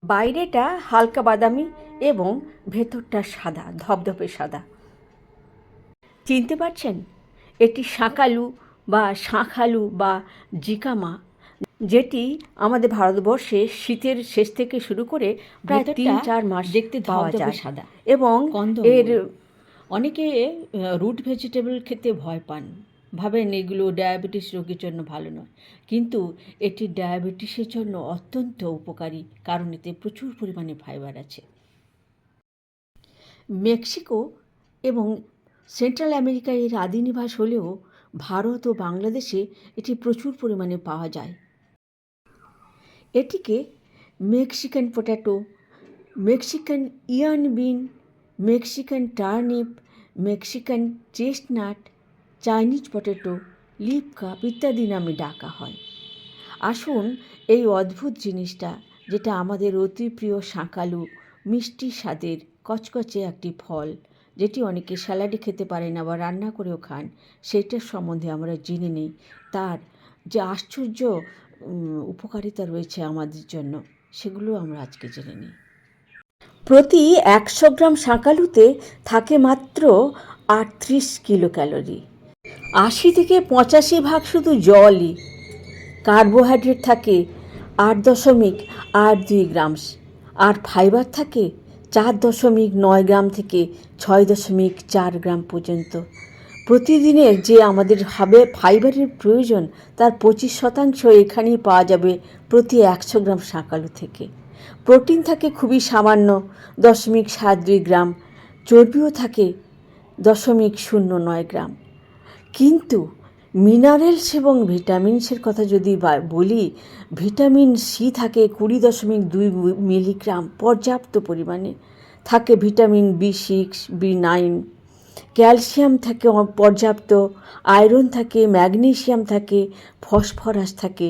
বাইরেটা হালকা বাদামি এবং ভেতরটা সাদা, ধপধপে সাদা। চিনতে পারছেন? এটি শাঁকালু বা শাঁখালু বা জিকামা, যেটি আমাদের ভারতবর্ষে শীতের শেষ থেকে শুরু করে প্রায় 3-4 মাস দেখতে পাওয়া ধবধবে যায় সাদা এবং এর অনেকে রুট ভেজিটেবল খেতে ভয় পান, ভাবেন এগুলো ডায়াবেটিস রোগীর জন্য ভালো নয়, কিন্তু এটি ডায়াবেটিসের জন্য অত্যন্ত উপকারী, কারণ এতে প্রচুর পরিমাণে ফাইবার আছে। মেক্সিকো এবং সেন্ট্রাল আমেরিকায় এর আদি নিবাস হলেও ভারত ও বাংলাদেশে এটি প্রচুর পরিমাণে পাওয়া যায়। এটিকে Mexican potato, Mexican yam bean, Mexican turnip, Mexican chestnut, Chinese potato, leaf cup ইত্যাদি নামে ডাকা হয়। আসুন এই অদ্ভুত জিনিসটা, যেটা আমাদের অতি প্রিয় শাঁকালু, মিষ্টি স্বাদের কচকচে একটি ফল, যেটি অনেকে স্যালাডে খেতে পারে না বা রান্না করেও খান, সেইটার সম্বন্ধে আমরা জেনে নিই। তার যে আশ্চর্য উপকারিতা রয়েছে আমাদের জন্য, সেগুলো আমরা আজকে জেনে নিই। প্রতি 100 গ্রাম শাঁকালুতে থাকে মাত্র 38 কিলো ক্যালোরি। 80 থেকে 85% শুধু জলই। কার্বোহাইড্রেট থাকে 8.82 গ্রাম আর ফাইবার থাকে 4.9 গ্রাম থেকে 6.4 গ্রাম পর্যন্ত। প্রতিদিনের যে আমাদের ফাইবারের প্রয়োজন তার 25% এখানেই পাওয়া যাবে প্রতি 100 গ্রাম শাঁকালু থেকে। প্রোটিন থাকে খুবই সামান্য 0.72 গ্রাম, চর্বিও থাকে 0.09 গ্রাম। কিন্তু মিনারেলস এবং ভিটামিনসের কথা যদি বলি, ভিটামিন সি থাকে 20.2 মিলিগ্রাম পর্যাপ্ত পরিমাণে, থাকে ভিটামিন B6, B9, ক্যালসিয়াম থাকে পর্যাপ্ত, আয়রন থাকে, ম্যাগনেসিয়াম থাকে, ফসফরাস থাকে,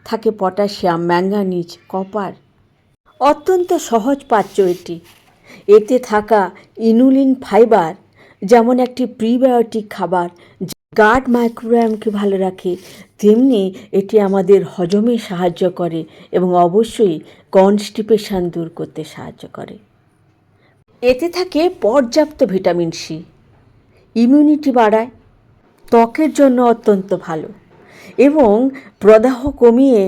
থাকে পটাশিয়াম, ম্যাঙ্গানিজ, কপার। অত্যন্ত সহজ পাচ্য এটি। এতে থাকা ইনুলিন ফাইবার যেমন একটি প্রিবায়োটিক খাবার গাট মাইক্রোবায়োমকে ভালো রাখে, তেমনি এটি আমাদের হজমে সাহায্য করে এবং অবশ্যই কনস্টিপেশন দূর করতে সাহায্য করে। এতে থাকে পর্যাপ্ত ভিটামিন সি, ইমিউনিটি বাড়ায়, ত্বকের জন্য অত্যন্ত ভালো এবং প্রদাহ কমিয়ে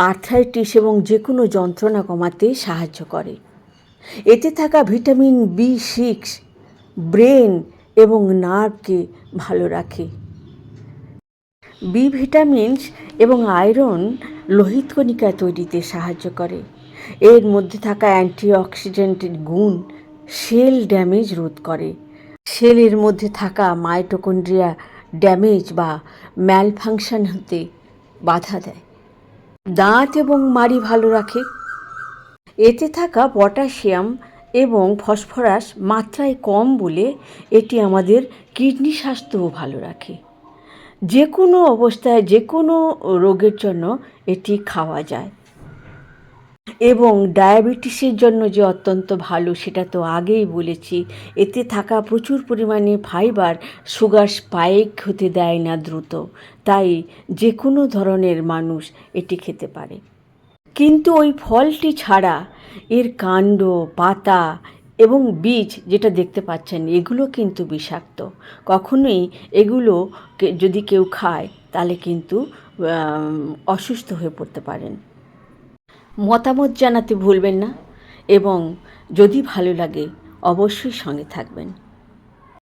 আর্থ্রাইটিস এবং যে কোনো যন্ত্রণা কমাতে সাহায্য করে। এতে থাকা ভিটামিন B6 ব্রেন এবং নার্ভকে ভালো রাখে। বি ভিটামিনস এবং আয়রন লোহিত কণিকা তৈরিতে সাহায্য করে। এর মধ্যে থাকা অ্যান্টিঅক্সিডেন্টের গুণ সেল ড্যামেজ রোধ করে। সেলের মধ্যে থাকা মাইটোকন্ড্রিয়া ড্যামেজ বা ম্যালফাংশন হতে বাধা দেয়। দাঁত এবং মাড়ি ভালো রাখে। এতে থাকা পটাশিয়াম এবং ফসফরাস মাত্রায় কম বলে এটি আমাদের কিডনি স্বাস্থ্যও ভালো রাখে। যে কোনো অবস্থায় যে কোনো রোগের জন্য এটি খাওয়া যায় এবং ডায়াবেটিসের জন্য যে অত্যন্ত ভালো সেটা তো আগেই বলেছি। এতে থাকা প্রচুর পরিমাণে ফাইবার সুগার স্পাইক হতে দেয় না দ্রুত, তাই যে কোনো ধরনের মানুষ এটি খেতে পারে। কিন্তু ওই ফলটি ছাড়া এর কাণ্ড, পাতা এবং বীজ যেটা দেখতে পাচ্ছেন, এগুলো কিন্তু বিষাক্ত। কখনোই এগুলো যদি কেউ খায় তাহলে কিন্তু অসুস্থ হয়ে পড়তে পারেন। মতামত জানাতে ভুলবেন না এবং যদি ভালো লাগে অবশ্যই সঙ্গে থাকবেন।